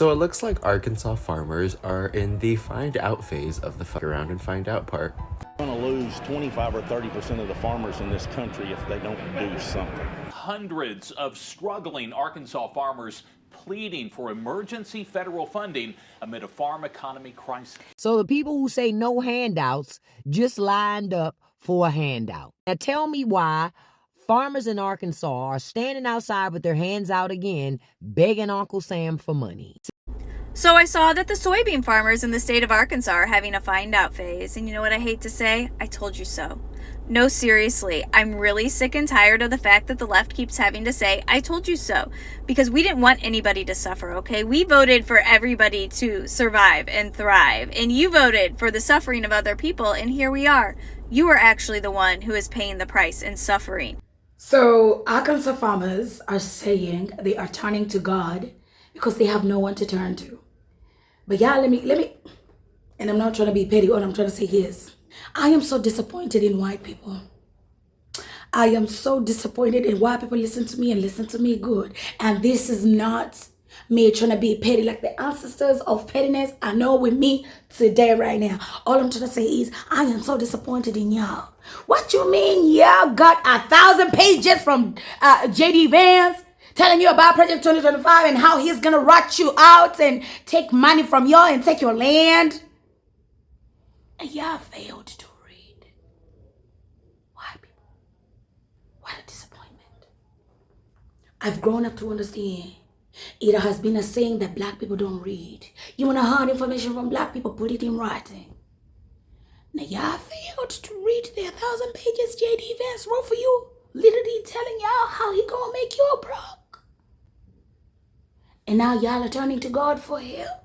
So it looks like Arkansas farmers are in the find out phase of the fuck around and find out part. We're going to lose 25 or 30% of the farmers in this country if they don't do something. Hundreds of struggling Arkansas farmers pleading for emergency federal funding amid a farm economy crisis. So the people who say no handouts just lined up for a handout. Now tell me why farmers in Arkansas are standing outside with their hands out again, begging Uncle Sam for money. So I saw that the soybean farmers in the state of Arkansas are having a find out phase. And you know what I hate to say? I told you so. No, seriously, I'm really sick and tired of the fact that the left keeps having to say, I told you so, because we didn't want anybody to suffer, okay? We voted for everybody to survive and thrive, and you voted for the suffering of other people, and here we are. You are actually the one who is paying the price and suffering. So Arkansas farmers are saying they are turning to God because they have no one to turn to. But yeah, let me, and I'm not trying to be petty, all I'm trying to say is, I am so disappointed in white people. I am so disappointed in white people listen to me and listen to me good. And this is not me trying to be petty. Like the ancestors of pettiness are know with me today right now. All I'm trying to say is I am so disappointed in y'all. What you mean y'all got 1,000 pages from J.D. Vance telling you about Project 2025 and how he's going to rat you out and take money from y'all and take your land? And y'all failed to read. White people. What a disappointment. I've grown up to understand. It has been a saying that black people don't read. You want to hard information from black people, put it in writing. Now y'all failed to read the 1,000 pages J.D. Vance wrote for you. Literally telling y'all how he gonna make you broke. And now y'all are turning to God for help.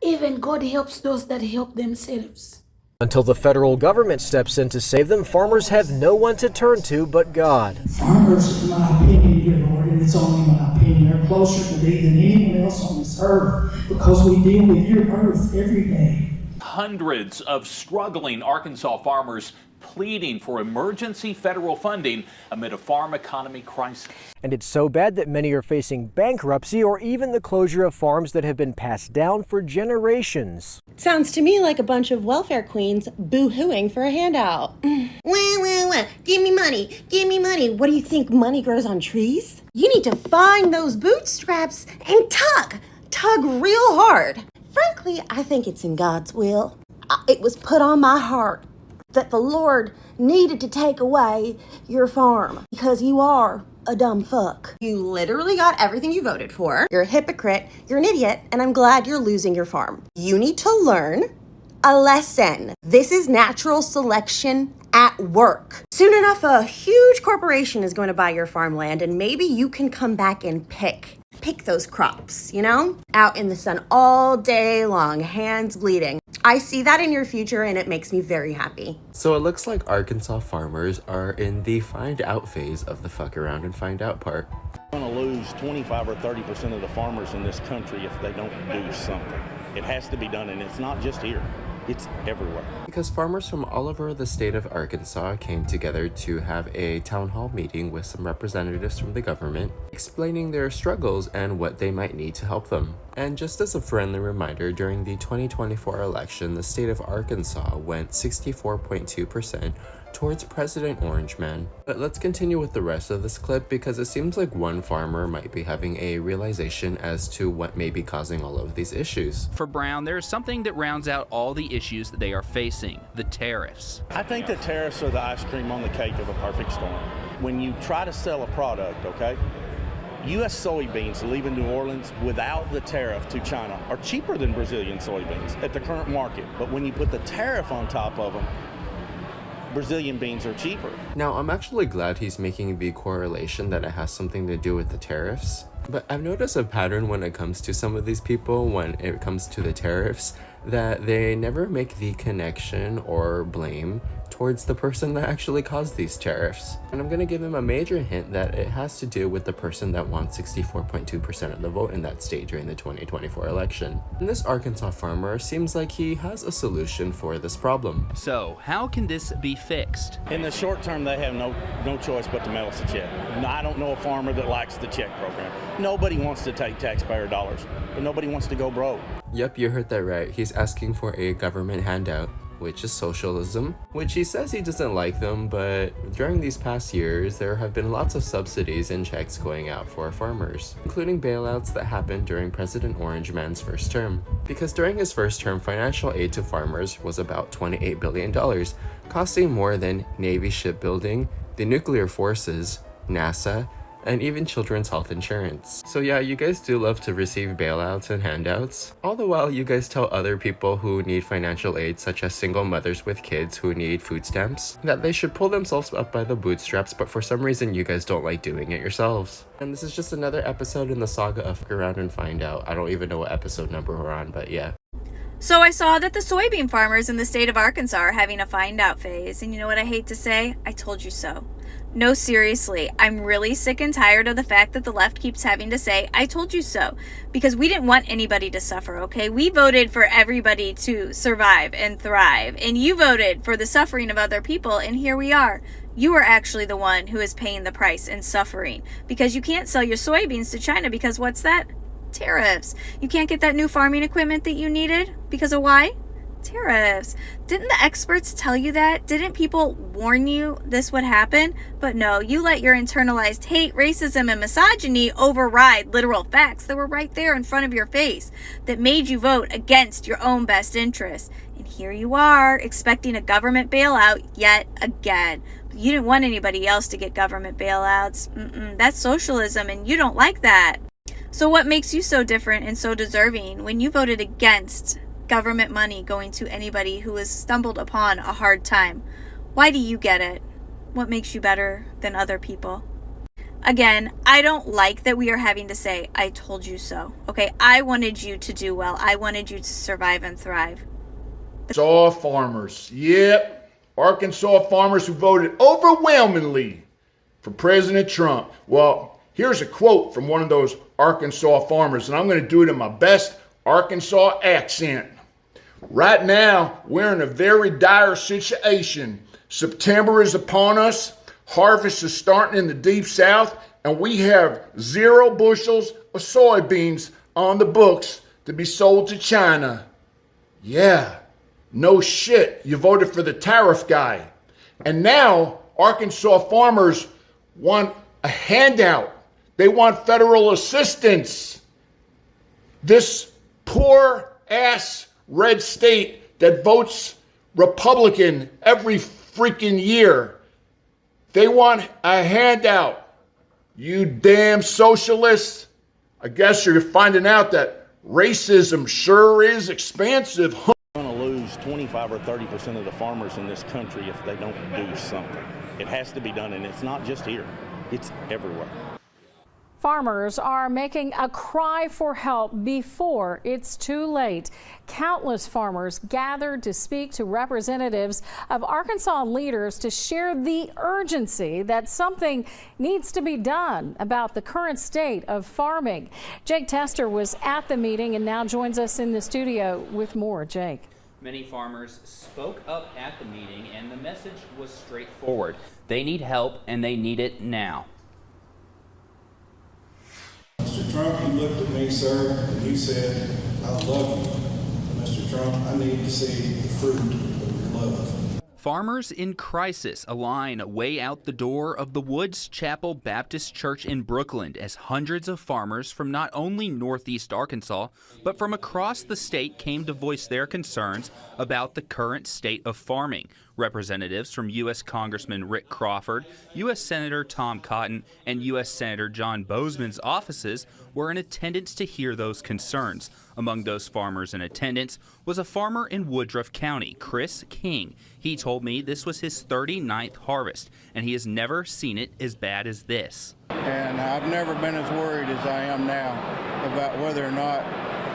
Even God helps those that help themselves. Until the federal government steps in to save them, farmers have no one to turn to but God. Farmers, in my opinion, dear Lord, and it's only my opinion, are closer to thee than anyone else on this earth because we deal with your earth every day. Hundreds of struggling Arkansas farmers pleading for emergency federal funding amid a farm economy crisis. And it's so bad that many are facing bankruptcy or even the closure of farms that have been passed down for generations. Sounds to me like a bunch of welfare queens boo-hooing for a handout. Wah, give me money, give me money. What do you think, money grows on trees? You need to find those bootstraps and tug real hard. Frankly, I think it's in God's will. It was put on my heart that the Lord needed to take away your farm because you are a dumb fuck. You literally got everything you voted for. You're a hypocrite, you're an idiot, and I'm glad you're losing your farm. You need to learn a lesson. This is natural selection at work. Soon enough, a huge corporation is going to buy your farmland, and maybe you can come back and pick those crops, you know? Out in the sun all day long, hands bleeding. I see that in your future and it makes me very happy. So it looks like Arkansas farmers are in the find out phase of the fuck around and find out part. We're going to lose 25 or 30% of the farmers in this country if they don't do something. It has to be done, and it's not just here. It's everywhere. Because farmers from all over the state of Arkansas came together to have a town hall meeting with some representatives from the government, explaining their struggles and what they might need to help them. And just as a friendly reminder, during the 2024 election, the state of Arkansas went 64.2% towards President Orange Man. But let's continue with the rest of this clip because it seems like one farmer might be having a realization as to what may be causing all of these issues. For Brown, there is something that rounds out all the issues that they are facing: the tariffs. I think the tariffs are the ice cream on the cake of a perfect storm. When you try to sell a product, okay, U.S. soybeans leaving New Orleans without the tariff to China are cheaper than Brazilian soybeans at the current market. But when you put the tariff on top of them, Brazilian beans are cheaper. Now, I'm actually glad he's making the correlation that it has something to do with the tariffs. But I've noticed a pattern when it comes to some of these people, when it comes to the tariffs. that they never make the connection or blame towards the person that actually caused these tariffs. And I'm going to give him a major hint that it has to do with the person that won 64.2% of the vote in that state during the 2024 election. And this Arkansas farmer seems like he has a solution for this problem. So, how can this be fixed? In the short term, they have no choice but to mail us a check. I don't know a farmer that likes the check program. Nobody wants to take taxpayer dollars, but nobody wants to go broke. Yep, you heard that right. He's asking for a government handout, which is socialism, which he says he doesn't like them, but during these past years, there have been lots of subsidies and checks going out for farmers, including bailouts that happened during President Orange Man's first term. Because during his first term, financial aid to farmers was about $28 billion, costing more than Navy shipbuilding, the nuclear forces, NASA, and even children's health insurance. So yeah, you guys do love to receive bailouts and handouts. All the while, you guys tell other people who need financial aid, such as single mothers with kids who need food stamps, that they should pull themselves up by the bootstraps, but for some reason you guys don't like doing it yourselves. And this is just another episode in the saga of Fuck Around and Find Out. I don't even know what episode number we're on, but yeah. So I saw that the soybean farmers in the state of Arkansas are having a find out phase. And you know what I hate to say? I told you so. No, seriously, I'm really sick and tired of the fact that the left keeps having to say, I told you so, because we didn't want anybody to suffer, okay? We voted for everybody to survive and thrive, and you voted for the suffering of other people, and here we are. You are actually the one who is paying the price and suffering, because you can't sell your soybeans to China because what's that? Tariffs. You can't get that new farming equipment that you needed because of why? Tariffs. Didn't the experts tell you that? Didn't people warn you this would happen? But no, you let your internalized hate, racism, and misogyny override literal facts that were right there in front of your face that made you vote against your own best interests. And here you are, expecting a government bailout yet again. You didn't want anybody else to get government bailouts. That's socialism, and you don't like that. So what makes you so different and so deserving when you voted against government money going to anybody who has stumbled upon a hard time? Why do you get it? What makes you better than other people? Again, I don't like that we are having to say, I told you so. Okay, I wanted you to do well. I wanted you to survive and thrive. Arkansas farmers. Yep. Arkansas farmers who voted overwhelmingly for President Trump. Well, here's a quote from one of those Arkansas farmers, and I'm going to do it in my best Arkansas accent. Right now, we're in a very dire situation. September is upon us. Harvest is starting in the deep south, and we have 0 bushels of soybeans on the books to be sold to China. Yeah, no shit. You voted for the tariff guy. And now, Arkansas farmers want a handout. They want federal assistance. This poor ass red state that votes Republican every freaking year. They want a handout. You damn socialists. I guess you're finding out that racism sure is expansive. We're going to lose 25 or 30% of the farmers in this country if they don't do something. It has to be done, and it's not just here. It's everywhere. Farmers are making a cry for help before it's too late. Countless farmers gathered to speak to representatives of Arkansas leaders to share the urgency that something needs to be done about the current state of farming. Jake Tester was at the meeting and now joins us in the studio with more. Jake. Many farmers spoke up at the meeting, and the message was straightforward. They need help, and they need it now. Mr. Trump, he looked at me, sir, and he said, I love you. Mr. Trump, I need to see the fruit of your love. Farmers in crisis align way out the door of the Woods Chapel Baptist Church in Brooklyn as hundreds of farmers from not only Northeast Arkansas, but from across the state came to voice their concerns about the current state of farming. Representatives from U.S. Congressman Rick Crawford, U.S. Senator Tom Cotton, and U.S. Senator John Boozman's offices were in attendance to hear those concerns. Among those farmers in attendance was a farmer in Woodruff County, Chris King. He told me this was his 39th harvest, and he has never seen it as bad as this. And I've never been as worried as I am now about whether or not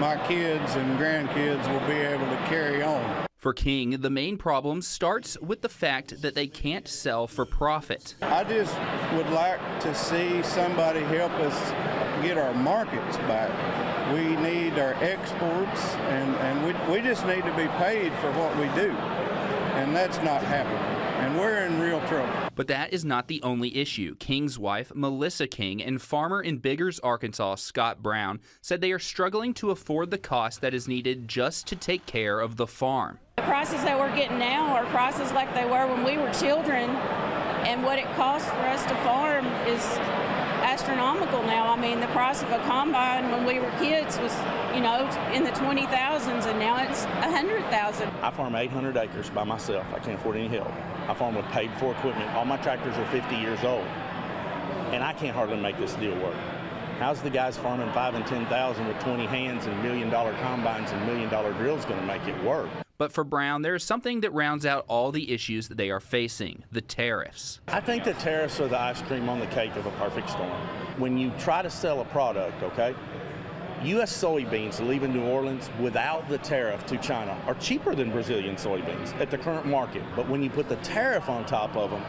my kids and grandkids will be able to carry on. For King, the main problem starts with the fact that they can't sell for profit. I just would like to see somebody help us get our markets back. We need our exports, and we just need to be paid for what we do, and that's not happening, and we're in real trouble. But that is not the only issue. King's wife, Melissa King, and farmer in Biggers, Arkansas, Scott Brown, said they are struggling to afford the cost that is needed just to take care of the farm. The prices that we're getting now are prices like they were when we were children, and what it costs for us to farm is astronomical now. I mean, the price of a combine when we were kids was, in the 20,000s, and now it's 100,000. I farm 800 acres by myself. I can't afford any help. I farm with paid-for equipment. All my tractors are 50 years old, and I can't hardly make this deal work. How's the guys farming 5 and 10,000 with 20 hands and $1 million combines and $1 million drills going to make it work? But for Brown, there is something that rounds out all the issues that they are facing: the tariffs. I think the tariffs are the ice cream on the cake of a perfect storm. When you try to sell a product, okay, U.S. soybeans leaving New Orleans without the tariff to China are cheaper than Brazilian soybeans at the current market. But when you put the tariff on top of them,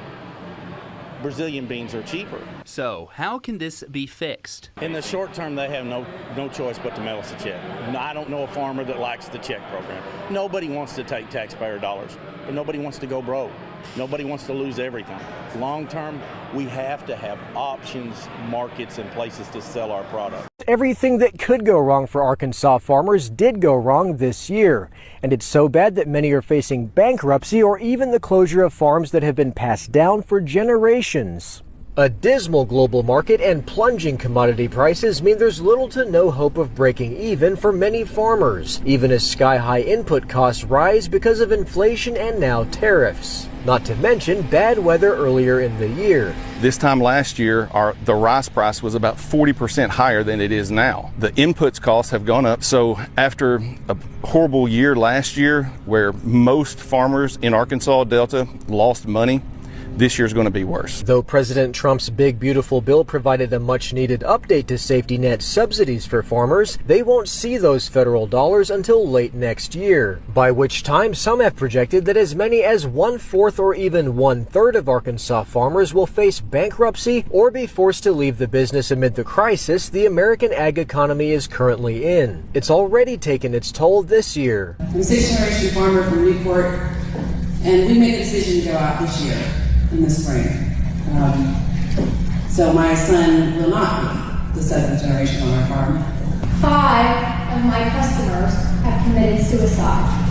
Brazilian beans are cheaper. So how can this be fixed? In the short term, they have no choice but to mail us a check. I don't know a farmer that likes the check program. Nobody wants to take taxpayer dollars, but nobody wants to go broke. Nobody wants to lose everything. Long term, we have to have options, markets, and places to sell our product. Everything that could go wrong for Arkansas farmers did go wrong this year. And it's so bad that many are facing bankruptcy or even the closure of farms that have been passed down for generations. A dismal global market and plunging commodity prices mean there's little to no hope of breaking even for many farmers, even as sky-high input costs rise because of inflation and now tariffs. Not to mention bad weather earlier in the year. This time last year, the rice price was about 40% higher than it is now. The inputs costs have gone up, so after a horrible year last year where most farmers in Arkansas Delta lost money, this year's going to be worse. Though President Trump's big, beautiful bill provided a much-needed update to safety net subsidies for farmers, they won't see those federal dollars until late next year, by which time some have projected that as many as 1/4 or even 1/3 of Arkansas farmers will face bankruptcy or be forced to leave the business amid the crisis the American ag economy is currently in. It's already taken its toll this year. I'm a sixth-generation farmer from Newport, and we made the decision to go out this year. In the spring. So my son will not be the seventh generation on our farm. 5 of my customers have committed suicide.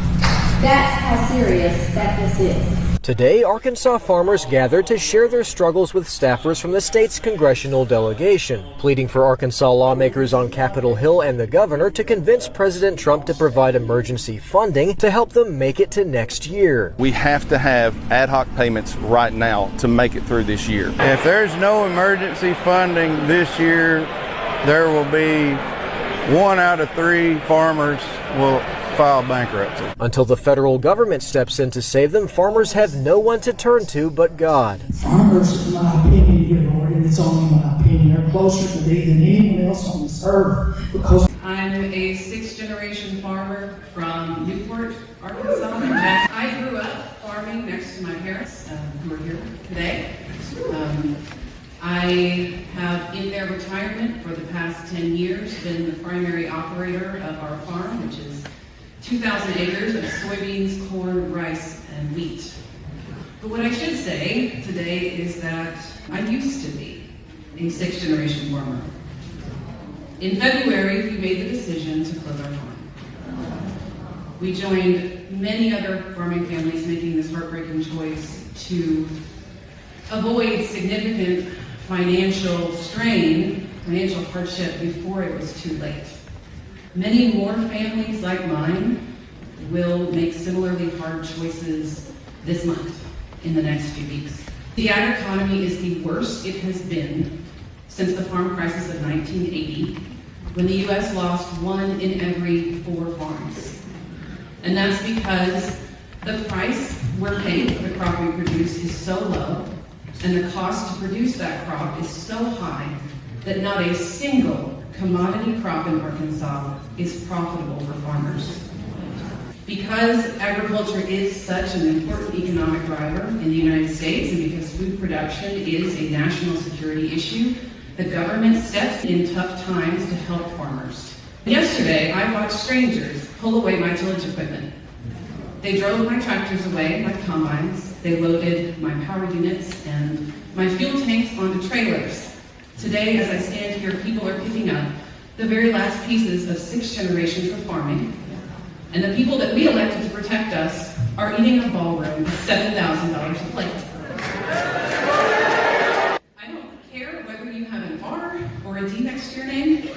That's how serious that this is. Today, Arkansas farmers gathered to share their struggles with staffers from the state's congressional delegation, pleading for Arkansas lawmakers on Capitol Hill and the governor to convince President Trump to provide emergency funding to help them make it to next year. We have to have ad hoc payments right now to make it through this year. If there's no emergency funding this year, there will be 1 out of 3 farmers will file bankruptcy. Until the federal government steps in to save them, farmers have no one to turn to but God. Farmers, in my opinion, dear Lord, and it's only my opinion, are closer to thee than anyone else on this earth. Because I'm a 6th-generation farmer from Newport, Arkansas. I grew up farming next to my parents, who are here today. I have, in their retirement for the past 10 years, been the primary operator of our farm, which is 2,000 acres of soybeans, corn, rice, and wheat. But what I should say today is that I used to be a 6th-generation farmer. In February, we made the decision to close our farm. We joined many other farming families making this heartbreaking choice to avoid significant financial strain, financial hardship before it was too late. Many more families like mine will make similarly hard choices this month, in the next few weeks. The ag economy is the worst it has been since the farm crisis of 1980, when the U.S. lost 1 in every 4 farms. And that's because the price we're paying for the crop we produce is so low, and the cost to produce that crop is so high that not a single commodity crop in Arkansas is profitable for farmers. Because agriculture is such an important economic driver in the United States, and because food production is a national security issue, the government steps in tough times to help farmers. Yesterday, I watched strangers pull away my tillage equipment. They drove my tractors away, my combines. They loaded my power units and my fuel tanks onto trailers. Today, as I stand here, people are picking up the very last pieces of 6 generations of farming. And the people that we elected to protect us are eating in a ballroom at $7,000 a plate. I don't care whether you have an R or a D next to your name.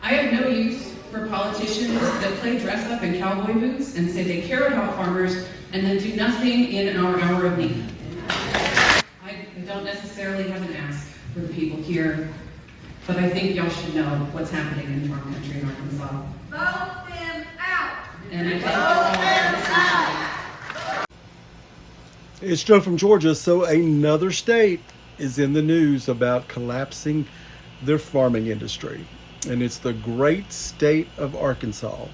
I have no use for politicians that play dress up in cowboy boots and say they care about farmers and then do nothing in our hour of need. I don't necessarily have an ask for the people here, but I think y'all should know what's happening in farm country in Arkansas. Vote them out! And I thank you all. It's Joe from Georgia. So another state is in the news about collapsing their farming industry, and it's the great state of Arkansas.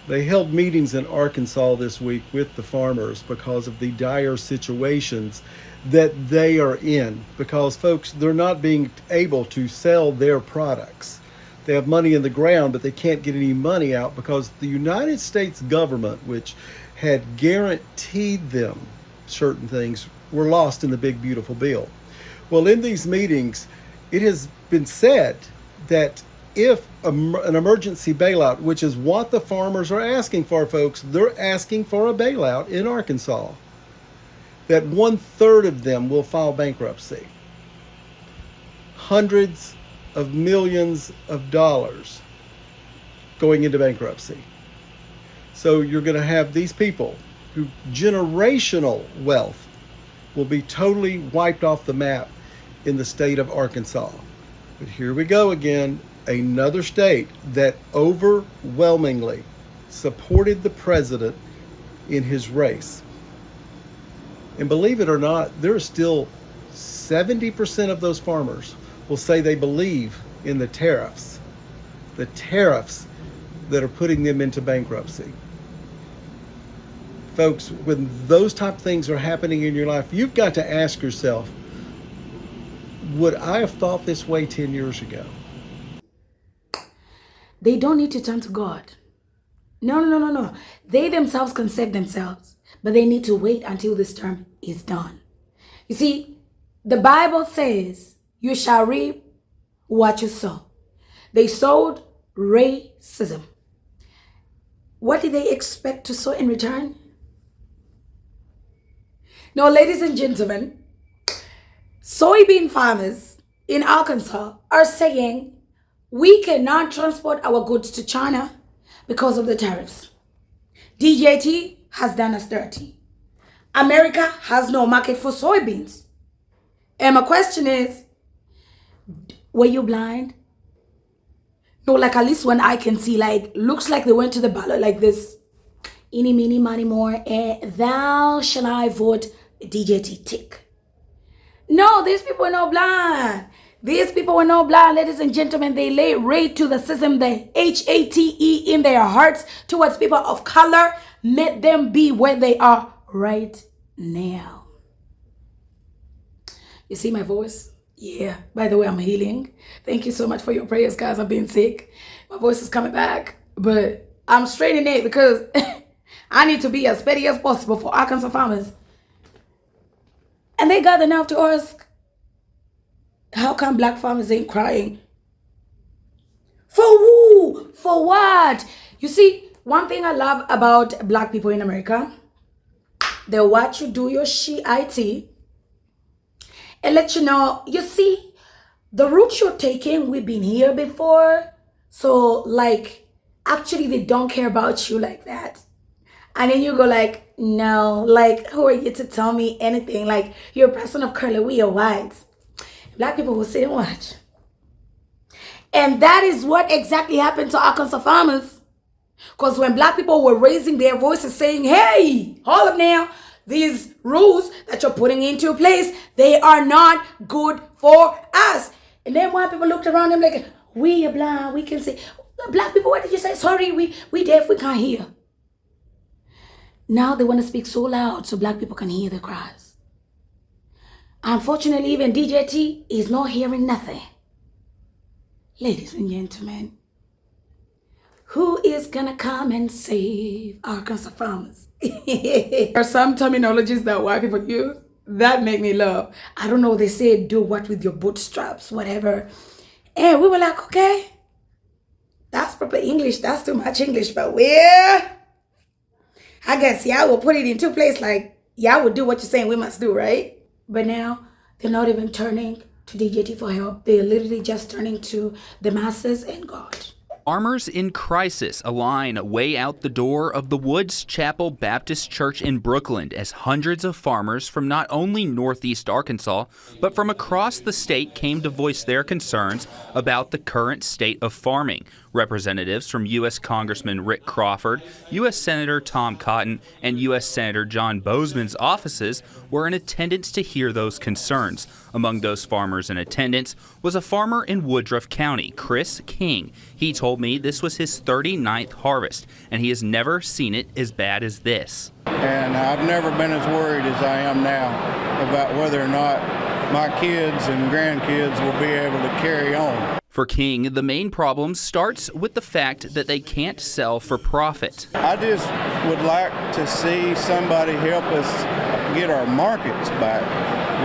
They held meetings in Arkansas this week with the farmers because of the dire situations that they are in, because folks, they're not being able to sell their products. They have money in the ground, but they can't get any money out because the United States government, which had guaranteed them certain things, were lost in the big beautiful bill. Well, in these meetings, it has been said that if an emergency bailout, which is what the farmers are asking for, folks, they're asking for a bailout in Arkansas, that 1/3 of them will file bankruptcy. Hundreds of millions of dollars going into bankruptcy. So you're going to have these people who generational wealth will be totally wiped off the map in the state of Arkansas. But here we go again, another state that overwhelmingly supported the president in his race. And believe it or not, there are still 70% of those farmers will say they believe in the tariffs that are putting them into bankruptcy. Folks, when those type of things are happening in your life, you've got to ask yourself, would I have thought this way 10 years ago? They don't need to turn to God. No. They themselves can save themselves, but they need to wait until this term is done. You see, the Bible says, you shall reap what you sow. They sowed racism. What did they expect to sow in return? Now, ladies and gentlemen, soybean farmers in Arkansas are saying we cannot transport our goods to China because of the tariffs. DJT has done us dirty. America has no market for soybeans. And my question is, were you blind? No, like at least when I can see, like, looks like they went to the ballot like this. Eeny, meeny, miny, more, and thou shall I vote DJT tick. No, these people are not blind. These people were not blind, ladies and gentlemen. They lay right to the system, the HATE in their hearts towards people of color, made them be where they are right now. You see my voice? Yeah. By the way, I'm healing. Thank you so much for your prayers, guys. I've been sick. My voice is coming back, but I'm straightening it because I need to be as steady as possible for Arkansas farmers. And they got enough to ask, how come black farmers ain't crying? For who? For what? You see, one thing I love about black people in America, they watch you do your shit and let you know, you see, the route you're taking, we've been here before. So, like, actually, they don't care about you like that. And then you go like, no, like, who are you to tell me anything? Like, you're a person of color, we are white. Black people will sit and watch. And that is what exactly happened to Arkansas farmers. Because when black people were raising their voices saying, hey, hold up now, these rules that you're putting into place, they are not good for us. And then white people looked around them like, We are blind, we can see. Black people, what did you say? Sorry, we deaf, we can't hear. Now they want to speak so loud so black people can hear their cries. Unfortunately, even DJT is not hearing nothing. Ladies and gentlemen, who is gonna come and save Arkansas farmers? There are some terminologies that white people use that make me laugh. I don't know, they say do what with your bootstraps, whatever. And we were like, okay, that's proper English, that's too much English, but well, I guess y'all will put it into place like y'all would do what you're saying we must do, right? But now they're not even turning to DJT for help. They're literally just turning to the masses and God. Farmers in crisis align way out the door of the Woods Chapel Baptist Church in Brooklyn as hundreds of farmers from not only Northeast Arkansas, but from across the state came to voice their concerns about the current state of farming. Representatives from U.S. Congressman Rick Crawford, U.S. Senator Tom Cotton, and U.S. Senator John Boozman's offices were in attendance to hear those concerns. Among those farmers in attendance was a farmer in Woodruff County, Chris King. He told me this was his 39th harvest, and he has never seen it as bad as this. And I've never been as worried as I am now about whether or not my kids and grandkids will be able to carry on. For King, the main problem starts with the fact that they can't sell for profit. I just would like to see somebody help us get our markets back.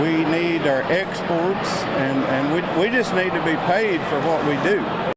We need our exports, and we just need to be paid for what we do.